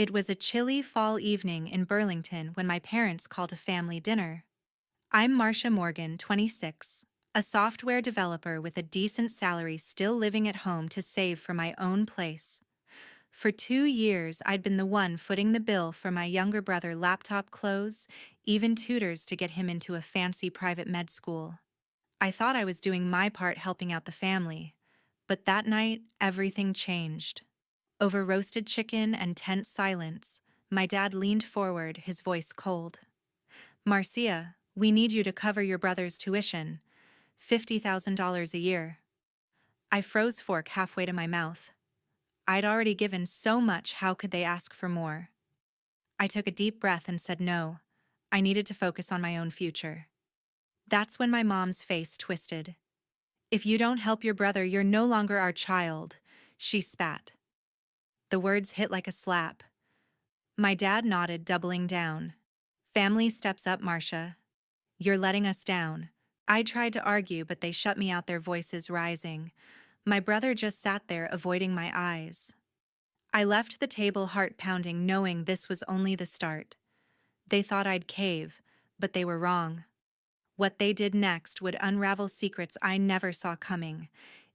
It was a chilly fall evening in Burlington when my parents called a family dinner. I'm Marcia Morgan, 26, a software developer with a decent salary still living at home to save for my own place. For 2 years, I'd been the one footing the bill for my younger brother laptop clothes, even tutors to get him into a fancy private med school. I thought I was doing my part helping out the family, but that night, everything changed. Over roasted chicken and tense silence, my dad leaned forward, his voice cold. Marcia, we need you to cover your brother's tuition. $50,000 a year. I froze fork halfway to my mouth. I'd already given so much, how could they ask for more? I took a deep breath and said no. I needed to focus on my own future. That's when my mom's face twisted. If you don't help your brother, you're no longer our child, she spat. The words hit like a slap. My dad nodded, doubling down. Family steps up, Marcia. You're letting us down. I tried to argue, but they shut me out, their voices rising. My brother just sat there, avoiding my eyes. I left the table, heart pounding, knowing this was only the start. They thought I'd cave, but they were wrong. What they did next would unravel secrets I never saw coming.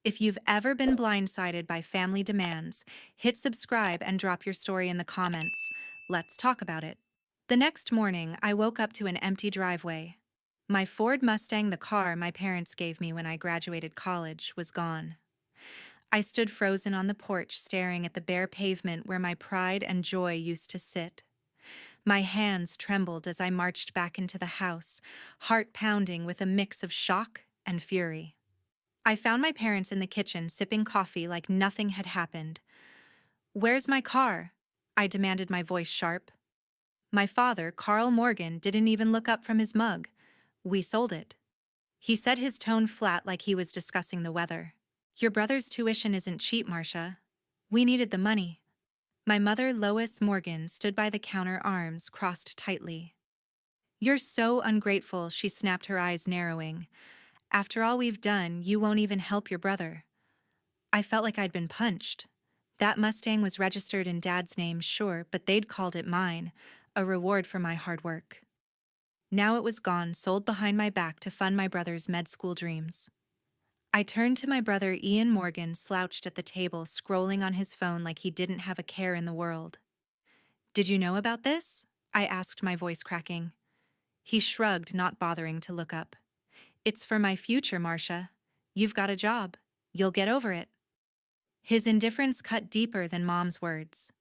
If you've ever been blindsided by family demands, hit subscribe and drop your story in the comments. Let's talk about it. The next morning, I woke up to an empty driveway. My Ford Mustang, the car my parents gave me when I graduated college, was gone. I stood frozen on the porch, staring at the bare pavement where my pride and joy used to sit. My hands trembled as I marched back into the house, heart pounding with a mix of shock and fury. I found my parents in the kitchen, sipping coffee like nothing had happened. "Where's my car?" I demanded, my voice sharp. My father, Carl Morgan, didn't even look up from his mug. "We sold it," he said, his tone flat like he was discussing the weather. "Your brother's tuition isn't cheap, Marcia. We needed the money." My mother, Lois Morgan, stood by the counter, arms crossed tightly. "You're so ungrateful," she snapped, her eyes narrowing. "After all we've done, you won't even help your brother." I felt like I'd been punched. That Mustang was registered in Dad's name, sure, but they'd called it mine, a reward for my hard work. Now it was gone, sold behind my back to fund my brother's med school dreams. I turned to my brother, Ian Morgan, slouched at the table, scrolling on his phone like he didn't have a care in the world. "Did you know about this?" I asked, my voice cracking. He shrugged, not bothering to look up. "It's for my future, Marcia. You've got a job. You'll get over it." His indifference cut deeper than Mom's words.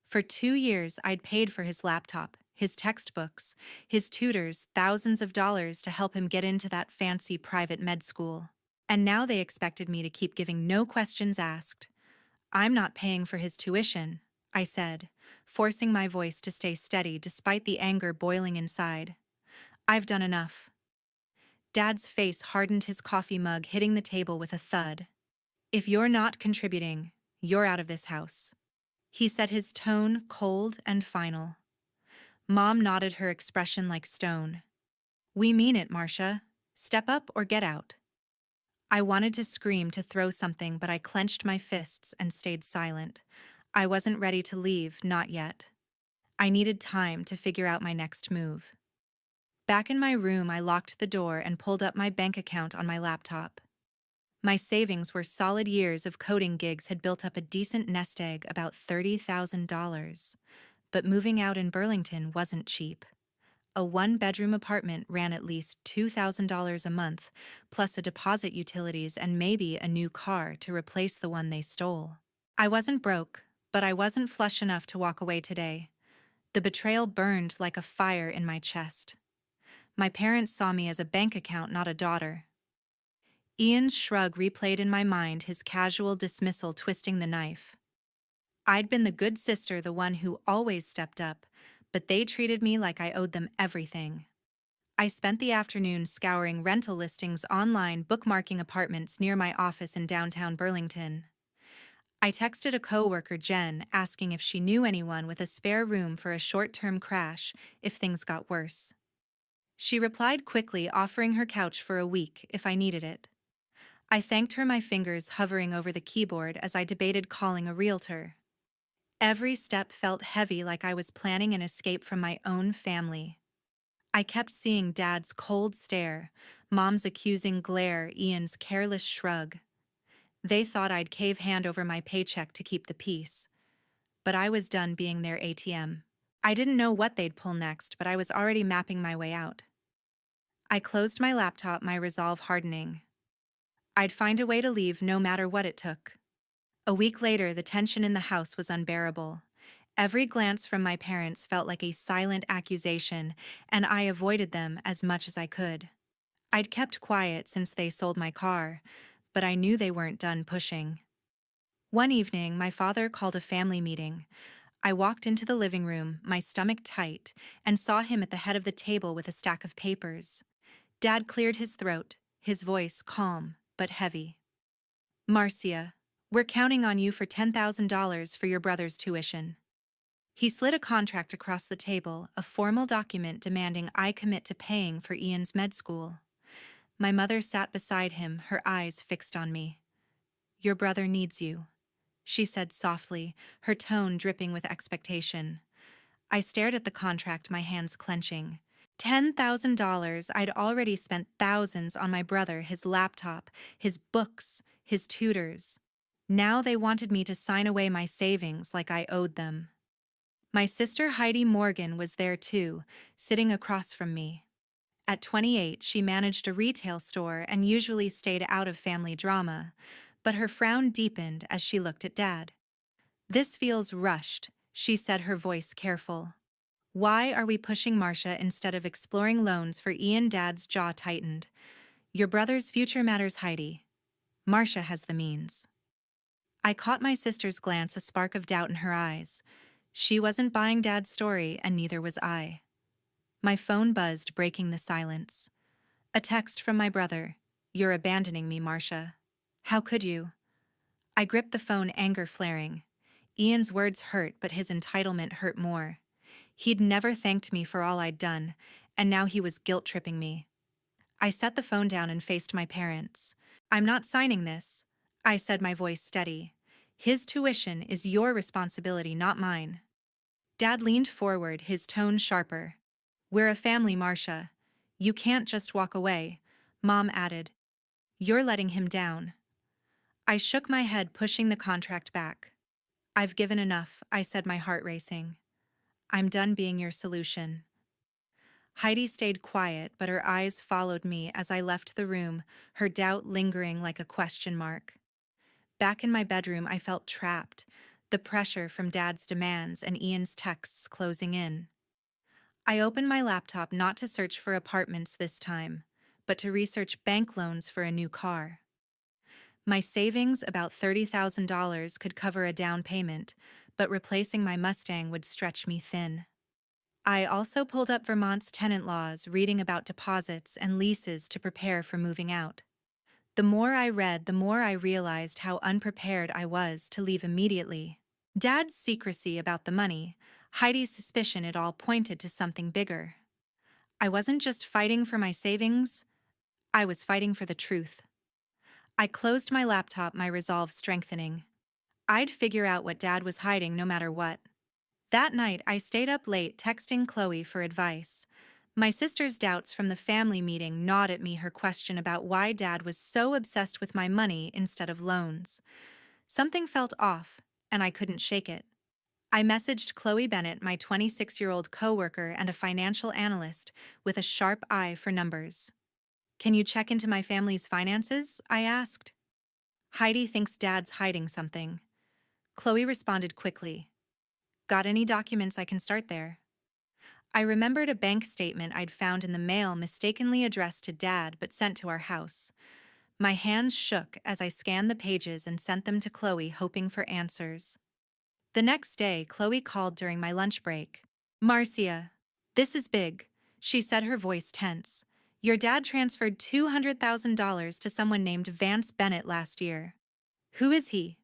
For 2 years, I'd paid for his laptop, his textbooks, his tutors, thousands of dollars to help him get into that fancy private med school. And now they expected me to keep giving, no questions asked. "I'm not paying for his tuition," I said, forcing my voice to stay steady despite the anger boiling inside. "I've done enough." Dad's face hardened, his coffee mug hitting the table with a thud. "If you're not contributing, you're out of this house," he said, his tone cold and final. Mom nodded, her expression like stone. "We mean it, Marcia. Step up or get out." I wanted to scream, to throw something, but I clenched my fists and stayed silent. I wasn't ready to leave, not yet. I needed time to figure out my next move. Back in my room, I locked the door and pulled up my bank account on my laptop. My savings were solid. Years of coding gigs had built up a decent nest egg, about $30,000. But moving out in Burlington wasn't cheap. A one-bedroom apartment ran at least $2,000 a month, plus a deposit, utilities, and maybe a new car to replace the one they stole. I wasn't broke, but I wasn't flush enough to walk away today. The betrayal burned like a fire in my chest. My parents saw me as a bank account, not a daughter. Ian's shrug replayed in my mind, his casual dismissal twisting the knife. I'd been the good sister, the one who always stepped up, but they treated me like I owed them everything. I spent the afternoon scouring rental listings online, bookmarking apartments near my office in downtown Burlington. I texted a coworker, Jen, asking if she knew anyone with a spare room for a short-term crash if things got worse. She replied quickly, offering her couch for a week if I needed it. I thanked her, my fingers hovering over the keyboard as I debated calling a realtor. Every step felt heavy, like I was planning an escape from my own family. I kept seeing Dad's cold stare, Mom's accusing glare, Ian's careless shrug. They thought I'd cave hand over my paycheck to keep the peace. But I was done being their ATM. I didn't know what they'd pull next, but I was already mapping my way out. I closed my laptop, my resolve hardening. I'd find a way to leave no matter what it took. A week later, the tension in the house was unbearable. Every glance from my parents felt like a silent accusation, and I avoided them as much as I could. I'd kept quiet since they sold my car, but I knew they weren't done pushing. One evening, my father called a family meeting. I walked into the living room, my stomach tight, and saw him at the head of the table with a stack of papers. Dad cleared his throat, his voice calm but heavy. "Marcia, we're counting on you for $10,000 for your brother's tuition." He slid a contract across the table, a formal document demanding I commit to paying for Ian's med school. My mother sat beside him, her eyes fixed on me. "Your brother needs you," she said softly, her tone dripping with expectation. I stared at the contract, my hands clenching. $10,000. I'd already spent thousands on my brother, his laptop, his books, his tutors. Now they wanted me to sign away my savings like I owed them. My sister Heidi Morgan was there too, sitting across from me. At 28, she managed a retail store and usually stayed out of family drama, but her frown deepened as she looked at Dad. "This feels rushed," she said, her voice careful. "Why are we pushing Marcia instead of exploring loans for Ian?" Dad's jaw tightened. "Your brother's future matters, Heidi. Marcia has the means." I caught my sister's glance, a spark of doubt in her eyes. She wasn't buying Dad's story, and neither was I. My phone buzzed, breaking the silence. A text from my brother. "You're abandoning me, Marcia. How could you?" I gripped the phone, anger flaring. Ian's words hurt, but his entitlement hurt more. He'd never thanked me for all I'd done, and now he was guilt-tripping me. I set the phone down and faced my parents. "I'm not signing this," I said, my voice steady. "His tuition is your responsibility, not mine." Dad leaned forward, his tone sharper. "We're a family, Marcia. You can't just walk away," Mom added. "You're letting him down." I shook my head, pushing the contract back. "I've given enough," I said, my heart racing. "I'm done being your solution." Heidi stayed quiet, but her eyes followed me as I left the room, her doubt lingering like a question mark. Back in my bedroom, I felt trapped, the pressure from Dad's demands and Ian's texts closing in. I opened my laptop, not to search for apartments this time, but to research bank loans for a new car. My savings, about $30,000, could cover a down payment, but replacing my Mustang would stretch me thin. I also pulled up Vermont's tenant laws, reading about deposits and leases to prepare for moving out. The more I read, the more I realized how unprepared I was to leave immediately. Dad's secrecy about the money, Heidi's suspicion, it all pointed to something bigger. I wasn't just fighting for my savings, I was fighting for the truth. I closed my laptop, my resolve strengthening. I'd figure out what Dad was hiding no matter what. That night, I stayed up late texting Chloe for advice. My sister's doubts from the family meeting gnawed at me, her question about why Dad was so obsessed with my money instead of loans. Something felt off, and I couldn't shake it. I messaged Chloe Bennett, my 26-year-old coworker and a financial analyst with a sharp eye for numbers. "Can you check into my family's finances?" I asked. "Heidi thinks Dad's hiding something." Chloe responded quickly. "Got any documents I can start there?" I remembered a bank statement I'd found in the mail, mistakenly addressed to Dad but sent to our house. My hands shook as I scanned the pages and sent them to Chloe, hoping for answers. The next day, Chloe called during my lunch break. "Marcia, this is big," she said, her voice tense. "Your dad transferred $200,000 to someone named Vance Bennett last year." "Who is he?"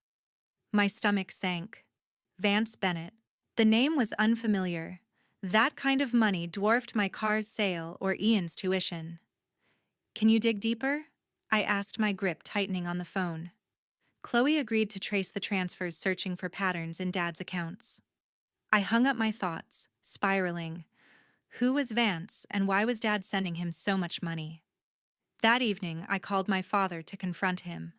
My stomach sank. Vance Bennett. The name was unfamiliar. That kind of money dwarfed my car's sale or Ian's tuition. "Can you dig deeper?" I asked, my grip tightening on the phone. Chloe agreed to trace the transfers, searching for patterns in Dad's accounts. I hung up my thoughts, spiraling. Who was Vance, and why was Dad sending him so much money? That evening, I called my father to confront him.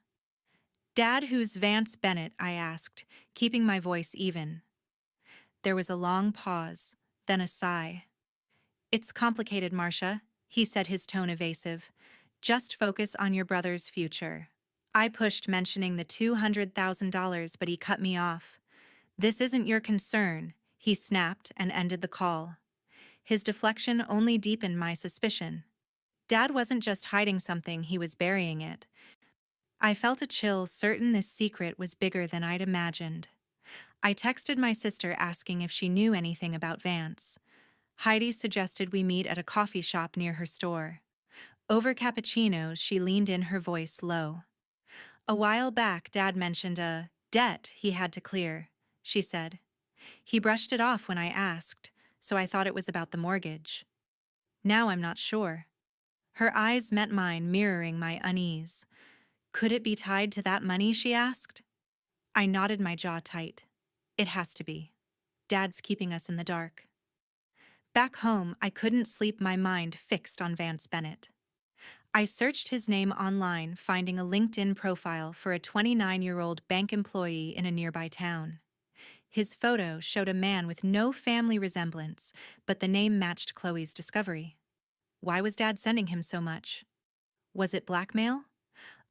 "Dad, who's Vance Bennett?" I asked, keeping my voice even. There was a long pause, then a sigh. "It's complicated, Marcia," he said, his tone evasive. "Just focus on your brother's future." I pushed, mentioning the $200,000, but he cut me off. "This isn't your concern," he snapped and ended the call. His deflection only deepened my suspicion. Dad wasn't just hiding something, he was burying it. I felt a chill, certain this secret was bigger than I'd imagined. I texted my sister asking if she knew anything about Vance. Heidi suggested we meet at a coffee shop near her store. Over cappuccinos, she leaned in, her voice low. "A while back, Dad mentioned a debt he had to clear," she said. "He brushed it off when I asked, so I thought it was about the mortgage. Now I'm not sure." Her eyes met mine, mirroring my unease. "Could it be tied to that money?" she asked. I nodded, my jaw tight. It has to be. Dad's keeping us in the dark. Back home, I couldn't sleep, my mind fixed on Vance Bennett. I searched his name online, finding a LinkedIn profile for a 29-year-old bank employee in a nearby town. His photo showed a man with no family resemblance, but the name matched Chloe's discovery. Why was Dad sending him so much? Was it blackmail?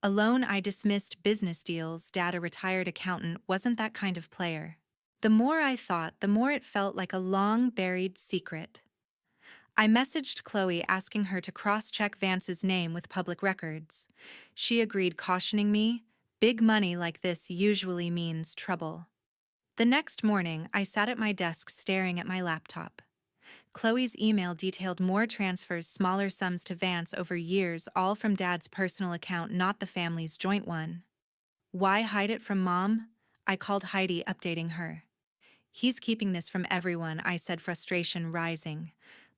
Alone, I dismissed business deals. Dad, a retired accountant, wasn't that kind of player. The more I thought, the more it felt like a long-buried secret. I messaged Chloe asking her to cross-check Vance's name with public records. She agreed, cautioning me, "Big money like this usually means trouble." The next morning, I sat at my desk staring at my laptop. Chloe's email detailed more transfers, smaller sums to Vance over years, all from Dad's personal account, not the family's joint one. Why hide it from Mom? I called Heidi, updating her. "He's keeping this from everyone," I said, frustration rising.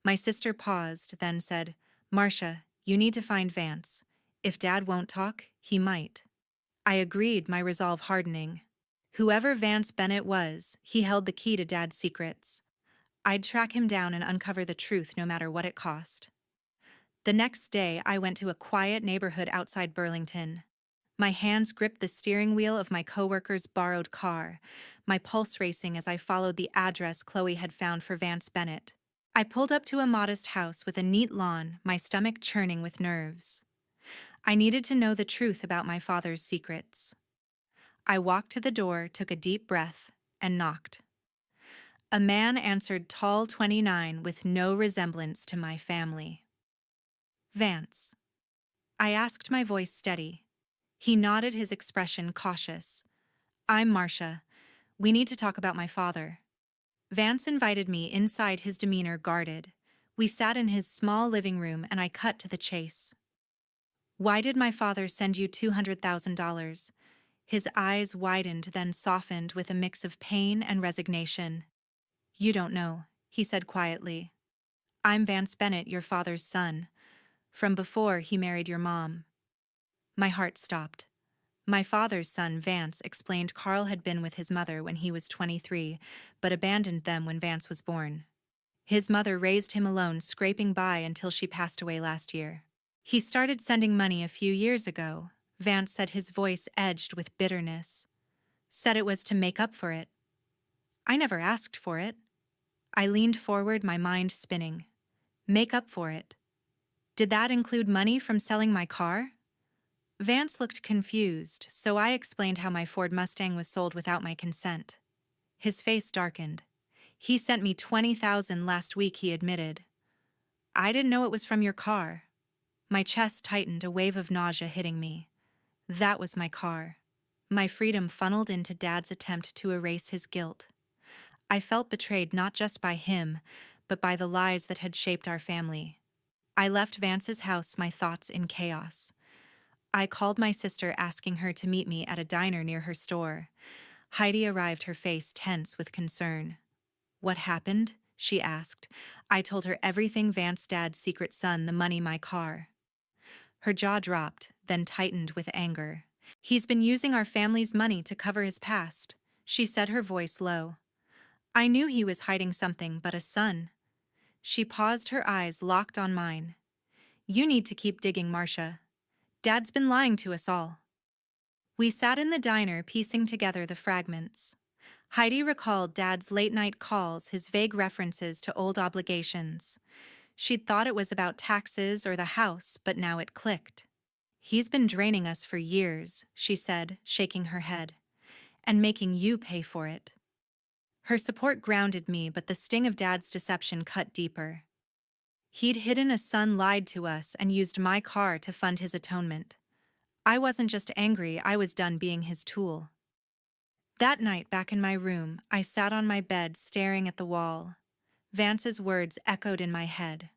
My sister paused, then said, "Marcia, you need to find Vance. If Dad won't talk, he might." I agreed, my resolve hardening. Whoever Vance Bennett was, he held the key to Dad's secrets. I'd track him down and uncover the truth, no matter what it cost. The next day, I went to a quiet neighborhood outside Burlington. My hands gripped the steering wheel of my coworker's borrowed car, my pulse racing as I followed the address Chloe had found for Vance Bennett. I pulled up to a modest house with a neat lawn, my stomach churning with nerves. I needed to know the truth about my father's secrets. I walked to the door, took a deep breath, and knocked. A man answered, tall, 29, with no resemblance to my family. "Vance." I asked, my voice steady. He nodded, his expression cautious. "I'm Marcia. We need to talk about my father." Vance invited me inside, his demeanor guarded. We sat in his small living room, and I cut to the chase. "Why did my father send you $200,000? His eyes widened, then softened with a mix of pain and resignation. "You don't know," he said quietly. "I'm Vance Bennett, your father's son, from before he married your mom." My heart stopped. My father's son, Vance, explained. Carl had been with his mother when he was 23, but abandoned them when Vance was born. His mother raised him alone, scraping by until she passed away last year. "He started sending money a few years ago," Vance said, his voice edged with bitterness. "Said it was to make up for it. I never asked for it." I leaned forward, my mind spinning. Make up for it? Did that include money from selling my car? Vance looked confused, so I explained how my Ford Mustang was sold without my consent. His face darkened. "He sent me $20,000 last week," he admitted. "I didn't know it was from your car." My chest tightened, a wave of nausea hitting me. That was my car. My freedom funneled into Dad's attempt to erase his guilt. I felt betrayed, not just by him, but by the lies that had shaped our family. I left Vance's house, my thoughts in chaos. I called my sister, asking her to meet me at a diner near her store. Heidi arrived, her face tense with concern. "What happened?" she asked. I told her everything: Vance's dad's secret son, the money, my car. Her jaw dropped, then tightened with anger. He's been using our family's money to cover his past, she said, her voice low. I knew he was hiding something but a son. She paused, her eyes locked on mine. You need to keep digging, Marcia. Dad's been lying to us all. We sat in the diner piecing together the fragments. Heidi recalled Dad's late-night calls, his vague references to old obligations. She'd thought it was about taxes or the house, but now it clicked. He's been draining us for years, she said, shaking her head, and making you pay for it. Her support grounded me, but the sting of Dad's deception cut deeper. He'd hidden a son, lied to us, and used my car to fund his atonement. I wasn't just angry, I was done being his tool. That night, back in my room, I sat on my bed staring at the wall. Vance's words echoed in my head.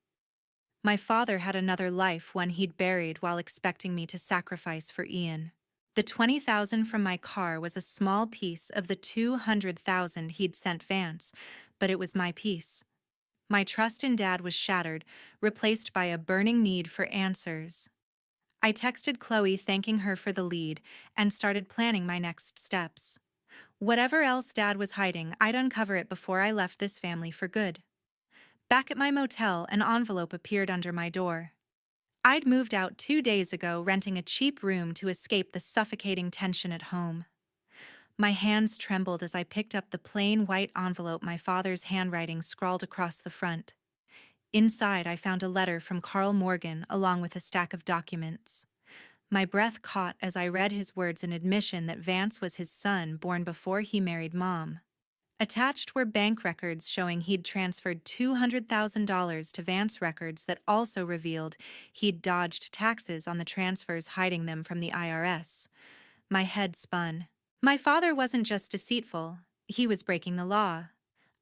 My father had another life, one he'd buried while expecting me to sacrifice for Ian. The $20,000 from my car was a small piece of the $200,000 he'd sent Vance, but it was my piece. My trust in Dad was shattered, replaced by a burning need for answers. I texted Chloe thanking her for the lead and started planning my next steps. Whatever else Dad was hiding, I'd uncover it before I left this family for good. Back at my motel, an envelope appeared under my door. I'd moved out 2 days ago, renting a cheap room to escape the suffocating tension at home. My hands trembled as I picked up the plain white envelope, my father's handwriting scrawled across the front. Inside, I found a letter from Carl Morgan along with a stack of documents. My breath caught as I read his words, an admission that Vance was his son, born before he married Mom. Attached were bank records showing he'd transferred $200,000 to Vance, records that also revealed he'd dodged taxes on the transfers, hiding them from the IRS. My head spun. My father wasn't just deceitful, he was breaking the law.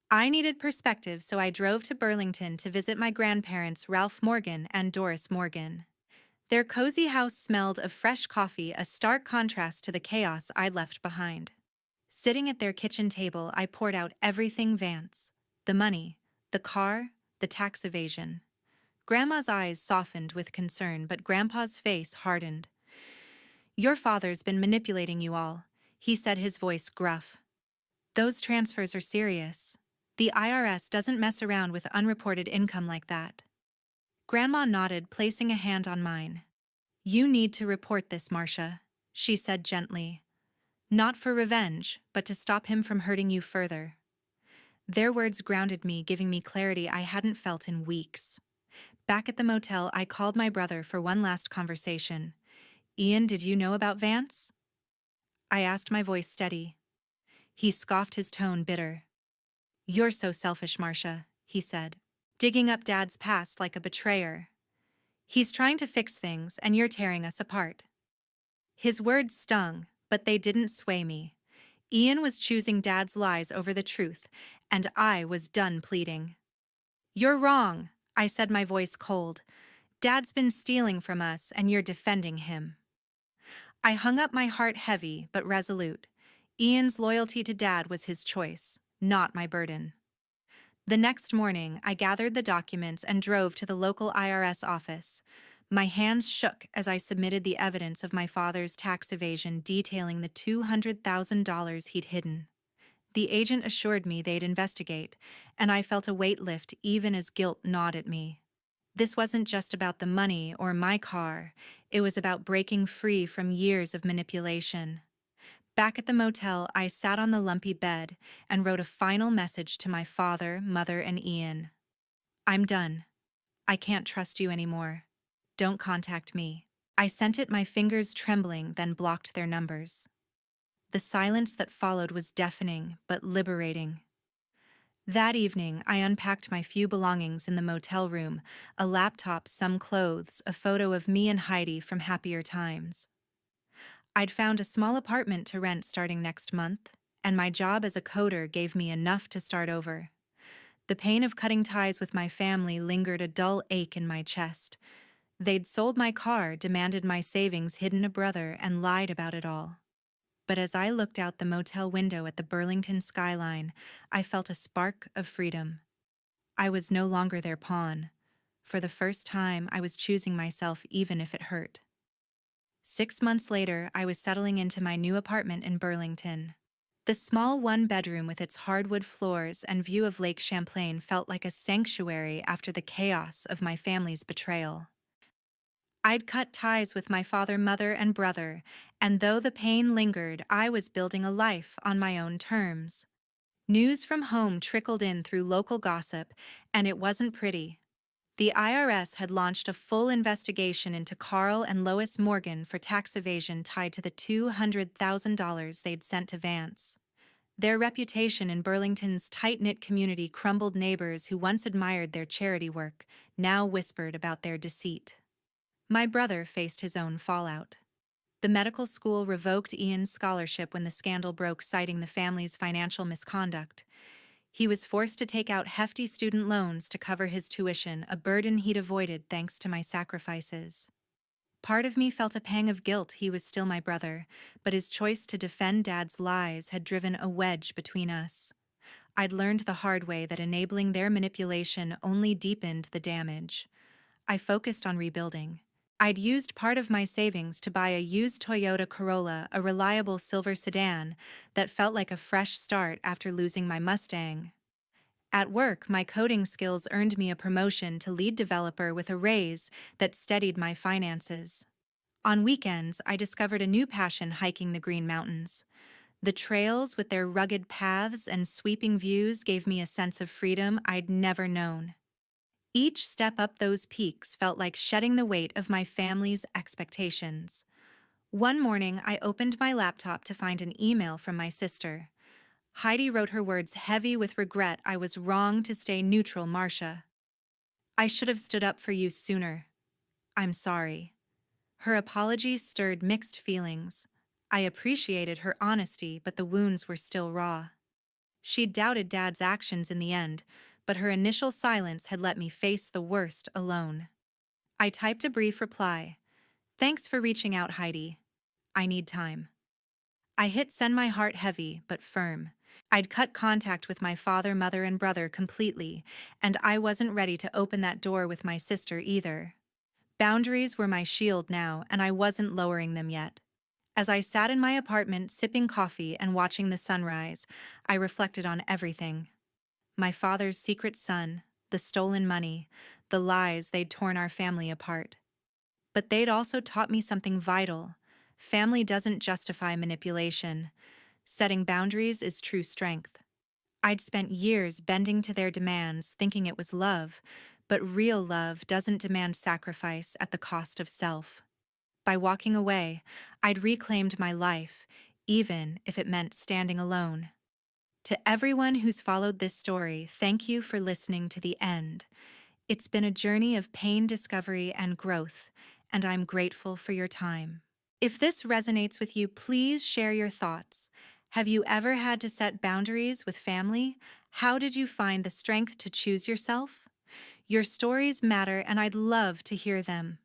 I needed perspective, so I drove to Burlington to visit my grandparents, Ralph Morgan and Doris Morgan. Their cozy house smelled of fresh coffee, a stark contrast to the chaos I'd left behind. Sitting at their kitchen table, I poured out everything Vance. The money, the car, the tax evasion. Grandma's eyes softened with concern, but Grandpa's face hardened. Your father's been manipulating you all, he said, his voice gruff. Those transfers are serious. The IRS doesn't mess around with unreported income like that. Grandma nodded, placing a hand on mine. You need to report this, Marcia, she said gently. Not for revenge, but to stop him from hurting you further. Their words grounded me, giving me clarity I hadn't felt in weeks. Back at the motel, I called my brother for one last conversation. Ian, did you know about Vance? I asked, my voice steady. He scoffed, his tone bitter. You're so selfish, Marcia, he said, digging up Dad's past like a betrayer. He's trying to fix things, and you're tearing us apart. His words stung, but they didn't sway me. Ian was choosing Dad's lies over the truth, and I was done pleading. You're wrong, I said, my voice cold. Dad's been stealing from us, and you're defending him. I hung up, my heart heavy but resolute. Ian's loyalty to Dad was his choice, not my burden. The next morning, I gathered the documents and drove to the local IRS office. My hands shook as I submitted the evidence of my father's tax evasion, detailing the $200,000 he'd hidden. The agent assured me they'd investigate, and I felt a weight lift even as guilt gnawed at me. This wasn't just about the money or my car, it was about breaking free from years of manipulation. Back at the motel, I sat on the lumpy bed and wrote a final message to my father, mother, and Ian. I'm done. I can't trust you anymore. Don't contact me. I sent it, my fingers trembling, then blocked their numbers. The silence that followed was deafening but liberating. That evening, I unpacked my few belongings in the motel room, a laptop, some clothes, a photo of me and Heidi from happier times. I'd found a small apartment to rent starting next month, and my job as a coder gave me enough to start over. The pain of cutting ties with my family lingered, a dull ache in my chest. They'd sold my car, demanded my savings, hidden a brother, and lied about it all. But as I looked out the motel window at the Burlington skyline, I felt a spark of freedom. I was no longer their pawn. For the first time, I was choosing myself, even if it hurt. 6 months later, I was settling into my new apartment in Burlington. The small one-bedroom with its hardwood floors and view of Lake Champlain felt like a sanctuary after the chaos of my family's betrayal. I'd cut ties with my father, mother, and brother, and though the pain lingered, I was building a life on my own terms. News from home trickled in through local gossip, and it wasn't pretty. The IRS had launched a full investigation into Carl and Lois Morgan for tax evasion tied to the $200,000 they'd sent to Vance. Their reputation in Burlington's tight-knit community crumbled. Neighbors who once admired their charity work now whispered about their deceit. My brother faced his own fallout. The medical school revoked Ian's scholarship when the scandal broke, citing the family's financial misconduct. He was forced to take out hefty student loans to cover his tuition, a burden he'd avoided thanks to my sacrifices. Part of me felt a pang of guilt. He was still my brother, but his choice to defend Dad's lies had driven a wedge between us. I'd learned the hard way that enabling their manipulation only deepened the damage. I focused on rebuilding. I'd used part of my savings to buy a used Toyota Corolla, a reliable silver sedan that felt like a fresh start after losing my Mustang. At work, my coding skills earned me a promotion to lead developer with a raise that steadied my finances. On weekends, I discovered a new passion: hiking the Green Mountains. The trails, with their rugged paths and sweeping views, gave me a sense of freedom I'd never known. Each step up those peaks felt like shedding the weight of my family's expectations. One morning, I opened my laptop to find an email from my sister. Heidi wrote, her words heavy with regret. "I was wrong to stay neutral, Marcia. I should have stood up for you sooner. I'm sorry." Her apology stirred mixed feelings. I appreciated her honesty, but the wounds were still raw. She doubted Dad's actions in the end, but her initial silence had let me face the worst alone. I typed a brief reply. "Thanks for reaching out, Heidi. I need time." I hit send, my heart heavy but firm. I'd cut contact with my father, mother, and brother completely, and I wasn't ready to open that door with my sister either. Boundaries were my shield now, and I wasn't lowering them yet. As I sat in my apartment, sipping coffee and watching the sunrise, I reflected on everything. My father's secret son, the stolen money, the lies they'd torn our family apart. But they'd also taught me something vital. Family doesn't justify manipulation. Setting boundaries is true strength. I'd spent years bending to their demands, thinking it was love, but real love doesn't demand sacrifice at the cost of self. By walking away, I'd reclaimed my life, even if it meant standing alone. To everyone who's followed this story, thank you for listening to the end. It's been a journey of pain, discovery, and growth, and I'm grateful for your time. If this resonates with you, please share your thoughts. Have you ever had to set boundaries with family? How did you find the strength to choose yourself? Your stories matter, and I'd love to hear them.